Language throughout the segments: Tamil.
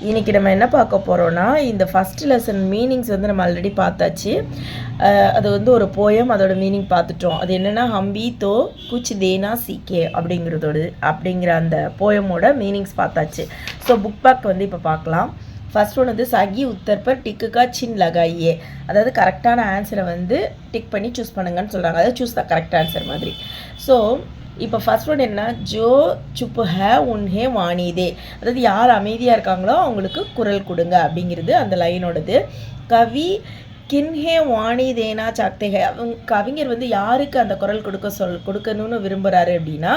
இன்றைக்கி நம்ம என்ன பார்க்க போகிறோன்னா, இந்த ஃபஸ்ட் லெசன் மீனிங்ஸ் வந்து நம்ம ஆல்ரெடி பார்த்தாச்சு. அது வந்து ஒரு போயம், அதோட மீனிங் பார்த்துட்டோம். அது என்னென்னா, ஹம்பி தோ குச் தேனா சீக்கே அப்படிங்கிற அந்த போயமோட மீனிங்ஸ் பார்த்தாச்சு. ஸோ புக் பேக் வந்து இப்போ பார்க்கலாம். ஃபர்ஸ்ட் ஒன் வந்து சகி உத்தர் பர் டிக்குக்கா சின் லகாயே, அதாவது கரெக்டான ஆன்சரை வந்து டிக் பண்ணி சூஸ் பண்ணுங்கன்னு சொல்கிறாங்க. அதாவது சூஸ் த கரெக்ட் ஆன்சர் மாதிரி. ஸோ இப்போ ஃபர்ஸ்ட் ஒன் என்ன, ஜோ சுப் ஹே உன்ஹே வாணிதே, அதாவது யார் அமைதியாக இருக்காங்களோ அவங்களுக்கு குரல் கொடுங்க அப்படிங்கிறது அந்த லைனோடது. கவி கின்ஹே வாணி தேனா சாக்தேஹே, கவிஞர் வந்து யாருக்கு அந்த குரல் கொடுக்கணும்னு விரும்புகிறாரு அப்படின்னா,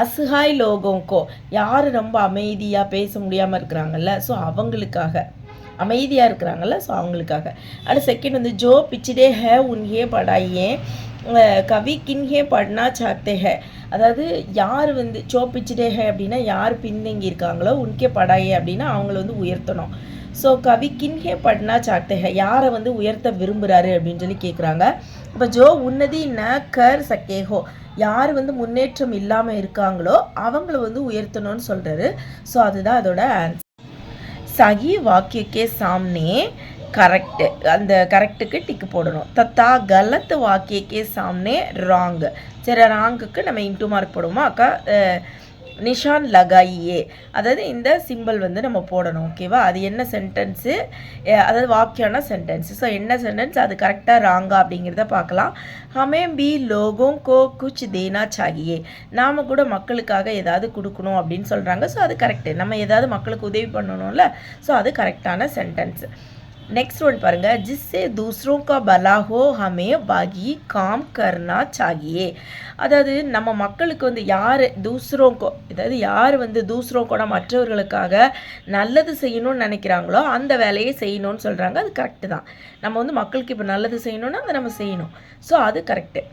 அசுஹாய் லோகோங்கோ, யார் ரொம்ப அமைதியாக பேச முடியாமல் இருக்கிறாங்கல்ல, ஸோ அவங்களுக்காக, அமைதியாக இருக்கிறாங்கல்ல, ஸோ அவங்களுக்காக. அடுத்து செகண்ட் வந்து ஜோ பிச்சிடே ஹே உன்ஹே படாயே கவி கின்ஹே பட்னா சாக்தே ஹே, அதாவது யார் வந்து சோ பிச்சிடே ஹே அப்படின்னா யார் பின்தங்கி இருக்காங்களோ, உன்கே படாயே அப்படின்னா அவங்கள வந்து உயர்த்தணும். ஸோ கவி கின்ஹே பட்னா சாக்தே ஹே, யாரை வந்து உயர்த்த விரும்புகிறாரு அப்படின்னு சொல்லி கேட்குறாங்க. இப்போ ஜோ உன்னதி ந கர் சக்கேஹோ, யார் வந்து முன்னேற்றம் இல்லாமல் இருக்காங்களோ அவங்கள வந்து உயர்த்தணும்னு சொல்கிறாரு. ஸோ அதுதான் அதோட ஆன்சர். சகி வாக்கியக்கே சாம்னே கரெக்டு, அந்த கரெக்டுக்கு டிக்கு போடணும். தத்தா கலத்து வாக்கியக்கே சாம்னே ராங்கு, சரி ராங்குக்கு நம்ம இன்டூ மார்க் போடுவோமா அக்கா. நிஷான் லகாயே, அதாவது இந்த சிம்பிள் வந்து நம்ம போடணும். ஓகேவா, அது என்ன சென்டென்ஸு, அதாவது வாக்கியம்னா சென்டென்ஸ். ஸோ என்ன சென்டென்ஸ், அது கரெக்டாக ராங்கா அப்படிங்கிறத பார்க்கலாம். ஹமே பி லோகோं को कुछ देना चाहिए, நாம் கூட மக்களுக்காக ஏதாவது கொடுக்கணும் அப்படின்னு சொல்கிறாங்க. ஸோ அது கரெக்டு, நம்ம ஏதாவது மக்களுக்கு உதவி பண்ணணும்ல, ஸோ அது கரெக்டான சென்டென்ஸ். नेक्स्ट वन पाருங்க, जिससे दूसरों का भला हो हमें बागी काम करना चाहिए, அதாவது நம்ம மக்களுக்கு வந்து யார் தூசரோங்கோ, அதாவது யார் வந்து தூசரோங்கோட மற்றவர்களுக்காக நல்லது செய்யணும்னு நினைக்கிறாங்களோ அந்த வேலையை செய்யணும்னு சொல்கிறாங்க. அது கரெக்டு தான். நம்ம வந்து மக்களுக்கு இப்போ நல்லது செய்யணும்னா அதை நம்ம செய்யணும். ஸோ அது கரெக்டு.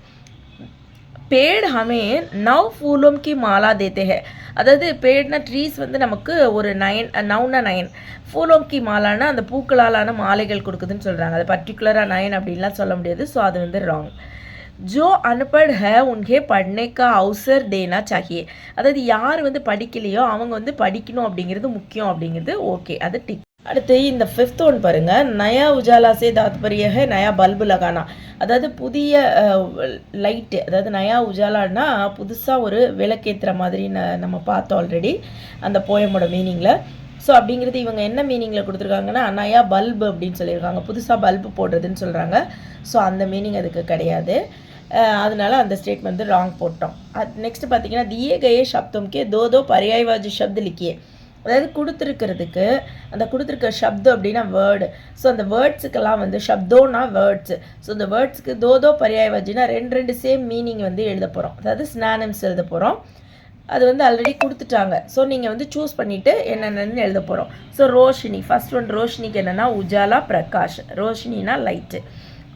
पेड़ हमें 9 फूलों की माला देते हैं, அதாவது பேட்னா ட்ரீஸ் வந்து நமக்கு ஒரு 9 ஃபூலோம் கி மாலானா அந்த பூக்களாலான மாலைகள் கொடுக்குதுன்னு சொல்கிறாங்க. அது பர்டிகுலராக 9 அப்படின்லாம் சொல்ல முடியாது. ஸோ அது வந்து ராங். ஜோ அன்பட் ஹே உன்கே பட்னேக்கா அவுசர் தேனா சாஹியே, அதாவது யார் வந்து படிக்கலையோ அவங்க வந்து படிக்கணும் அப்படிங்கிறது முக்கியம் அப்படிங்கிறது ஓகே, அது டிக். அடுத்து இந்த ஃபிஃப்த் ஒன் பாருங்க, நயா உஜாலா சே தாத்பரிய ஹே நயா பல்பு லகானா, அதாவது புதிய லைட்டு, அதாவது நயா உஜாலான்னா புதுசாக ஒரு விளக்கேற்றுற மாதிரி நம்ம பார்த்தோம் ஆல்ரெடி அந்த போயமோட மீனிங்கில். ஸோ அப்படிங்கிறது இவங்க என்ன மீனிங்கில் கொடுத்துருக்காங்கன்னா நயா பல்பு அப்படின்னு சொல்லியிருக்காங்க, புதுசாக பல்பு போடுறதுன்னு சொல்கிறாங்க. ஸோ அந்த மீனிங் அதுக்கு கிடையாது. அதனால அந்த ஸ்டேட்மெண்ட் வந்து ராங் போட்டோம். நெக்ஸ்ட் பார்த்தீங்கன்னா தியே கயே சப்தம்கே தோ பர்யாயவாச்சி சப்து லிக்கியே, அதாவது கொடுத்துருக்கிறதுக்கு அந்த கொடுத்துருக்க சப்தம் அப்படின்னா வேர்டு. ஸோ அந்த வேர்ட்ஸுக்கெல்லாம் வந்து சப்தோனா வேர்ட்ஸு. ஸோ இந்த வேர்ட்ஸுக்கு தோ பர்யாயவாச்சினா ரெண்டு சேம் மீனிங் வந்து எழுத போகிறோம், அதாவது ஸ்னானிம்ஸ் எழுத போகிறோம். அது வந்து ஆல்ரெடி கொடுத்துட்டாங்க. ஸோ நீங்கள் வந்து சூஸ் பண்ணிவிட்டு என்னென்னு எழுத போகிறோம். ஸோ ரோஷினி, ஃபர்ஸ்ட் ஒன் ரோஷினிக்கு என்னென்னா உஜாலா பிரகாஷ், ரோஷினினா லைட்டு.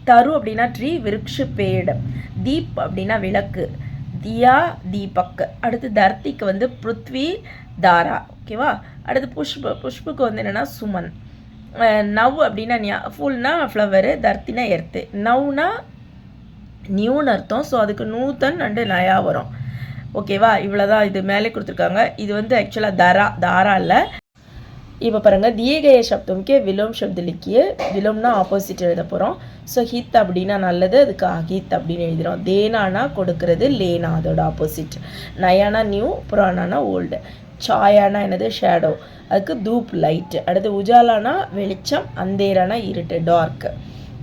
தரு அப்படின்னா ட்ரீ, விருக்ஷு பேடு. தீப் அப்படின்னா விளக்கு, தியா தீபக். அடுத்து தர்த்திக்கு வந்து பிருத்வி தாரா. ஓகேவா, அடுத்து புஷ்புக்கு வந்து என்னென்னா சுமன். நவ் அப்படின்னா ஃபுல்னா ஃப்ளவரு, தர்த்தினா எர்த்து, நவ்னா நியூன்னு அர்த்தம். ஸோ அதுக்கு நூத்தன் அண்டு நயா வரும். ஓகேவா, இவ்வளோதான். இது மேலே கொடுத்துருக்காங்க. இது வந்து ஆக்சுவலாக தாரா இல்லை. இப்போ பாருங்கள், தியே கய சப்தம்கே விலோம் சப்து லிக்கிய, விலோம்னா ஆப்போசிட் எழுத போகிறோம். ஸோ ஹித் அப்படின்னா நல்லது, அதுக்கு அஹித் அப்படின்னு எழுதுகிறோம். தேனானா கொடுக்கறது, லேனா அதோட ஆப்போசிட். நயானா நியூ, புராணானா ஓல்டு. சாயானா என்னது ஷேடோ, அதுக்கு தூப் லைட்டு. அடுத்து உஜாலானா வெளிச்சம், அந்தேரானா இருட்டு டார்க்.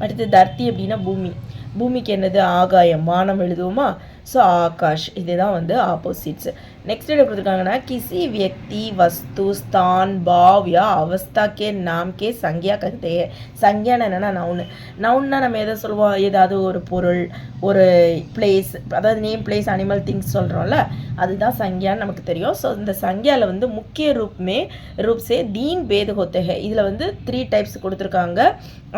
அடுத்து தர்த்தி அப்படின்னா பூமி, பூமிக்கு என்னது ஆகாயம், வானம் எழுதுவோமா. ஸோ ஆகாஷ், இதுதான் வந்து ஆப்போசிட்ஸ். நெக்ஸ்ட் என்ன கொடுத்துருக்காங்கன்னா கிசி வியக்தி வஸ்து ஸ்தான் பாவ் யா அவஸ்தா கே நாம் கே சங்கியா கருத்தே. சங்கியான என்னென்னா நவுன்னா நம்ம எதை சொல்லுவோம், ஏதாவது ஒரு பொருள், ஒரு பிளேஸ், அதாவது நேம் பிளேஸ் அனிமல் திங்ஸ் சொல்கிறோம்ல, அதுதான் சங்கியான்னு நமக்கு தெரியும். ஸோ இந்த சங்கியாவில் வந்து முக்கிய ரூப்ஸே தீன் பேது ஹோத்தே. இதில் வந்து 3 டைப்ஸ் கொடுத்துருக்காங்க.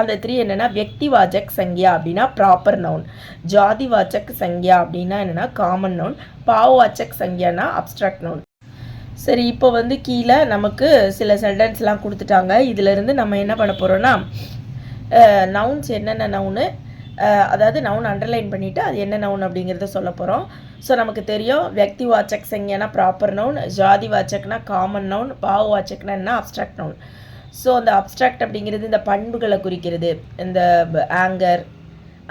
அந்த 3 என்னென்னா வியக்திவாச்சக் சங்கியா அப்படின்னா ப்ராப்பர் நவுன், ஜாதிவாச்சக் சங்கியா அப்படின்னா என்னென்னா காமன் நவுன், பாவவாச்சக் சங்கியானா அப்ஸ்ட்ராக்ட் நவுன். சரி, இப்போ வந்து கீழே நமக்கு சில சென்டென்ஸ்லாம் கொடுத்துட்டாங்க. இதிலேருந்து நம்ம என்ன பண்ண போகிறோன்னா நவுன்ஸ் என்னென்ன நவுனு, அதாவது நவுன் அண்டர்லைன் பண்ணிவிட்டு அது என்ன நவுன் அப்படிங்கிறத சொல்ல போகிறோம். ஸோ நமக்கு தெரியும் வியக்தி வாச்சக் சங்ஞானா ப்ராப்பர் நவுன், ஜாதி வாச்சக்னா காமன் நவுன், பாவ வாச்சக்னா என்ன அப்ஸ்ட்ராக்ட் நவுன். ஸோ அந்த அப்ஸ்ட்ராக்ட் அப்படிங்கிறது இந்த பண்புகளை குறிக்கிறது. இந்த ஆங்கர்,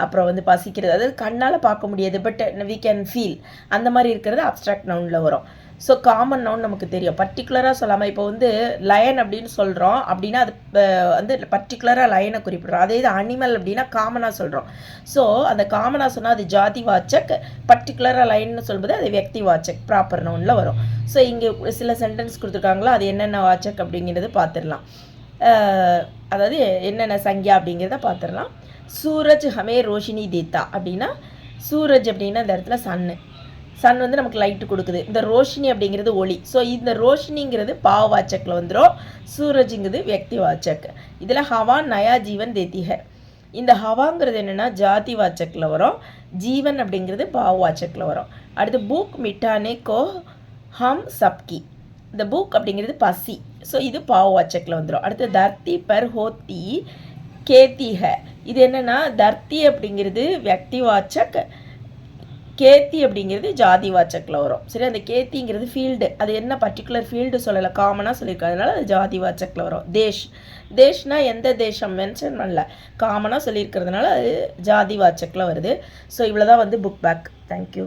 அப்புறம் வந்து பசிக்கிறது, அதாவது கண்ணால் பார்க்க முடியாது பட் வி கேன் ஃபீல், அந்த மாதிரி இருக்கிறது அப்ஸ்ட்ராக்ட் நவுனில் வரும். ஸோ காமன் நவுன் நமக்கு தெரியும். பர்டிகுலராக சொல்லாமல் இப்போ வந்து லயன் அப்படின்னு சொல்கிறோம் அப்படின்னா அது வந்து பர்டிகுலராக லயனை குறிப்பிடுறோம். அதே இது அனிமல் அப்படின்னா காமனாக சொல்கிறோம். ஸோ அந்த காமனாக சொன்னால் அது ஜாதி வாச்சக், பர்டிகுலராக லயன்னு சொல்லும்போது அது வியக்தி வாச்சக் ப்ராப்பர் நவுனில் வரும். ஸோ இங்கே சில சென்டென்ஸ் கொடுத்துருக்காங்களோ அது என்னென்ன வாச்சக் அப்படிங்கிறது பார்த்துடலாம். அதாவது என்னென்ன சங்கியா அப்படிங்கிறத பார்த்துடலாம். சூரஜ் ஹமே ரோஷினி தேத்தா அப்படின்னா, சூரஜ் அப்படின்னா இந்த இடத்துல சன் வந்து நமக்கு லைட்டு கொடுக்குது. இந்த ரோஷினி அப்படிங்கிறது ஒளி. ஸோ இந்த ரோஷினிங்கிறது பாவ வாச்சக்கில் வந்துடும், சூரஜுங்கிறது வியக்தி வாச்சக். இதில் ஹவா நயா ஜீவன் தேத்தி ஹை, இந்த ஹவாங்கிறது என்னென்னா ஜாதி வாச்சக்கில் வரும், ஜீவன் அப்படிங்கிறது பாவ வாச்சக்கில் வரும். அடுத்து பூக் மிட்டானே கோ ஹம் சப்கி, இந்த பூக் அப்படிங்கிறது பசி, ஸோ இது பாவ வாச்சக்கில் வந்துடும். அடுத்து தர்த்தி பர் ஹோத்தி கேத்தி ஹை, இது என்னென்னா தர்த்தி அப்படிங்கிறது வியக்தி வாச்சக், கேத்தி அப்படிங்கிறது ஜாதி வாச்சக்கில் வரும். சரி, அந்த கேத்திங்கிறது ஃபீல்டு, அது என்ன பர்டிகுலர் ஃபீல்டு சொல்லலை, காமனாக சொல்லியிருக்காங்க, அதனால் அது ஜாதி வாச்சக்கில் வரும். தேஷ்னா எந்த தேசம் மென்ஷன் பண்ணல, காமனாக சொல்லியிருக்கிறதுனால அது ஜாதி வாச்சக்கில் வருது. ஸோ இவ்வளோ தான் வந்து புக் பேக். தேங்க்யூ.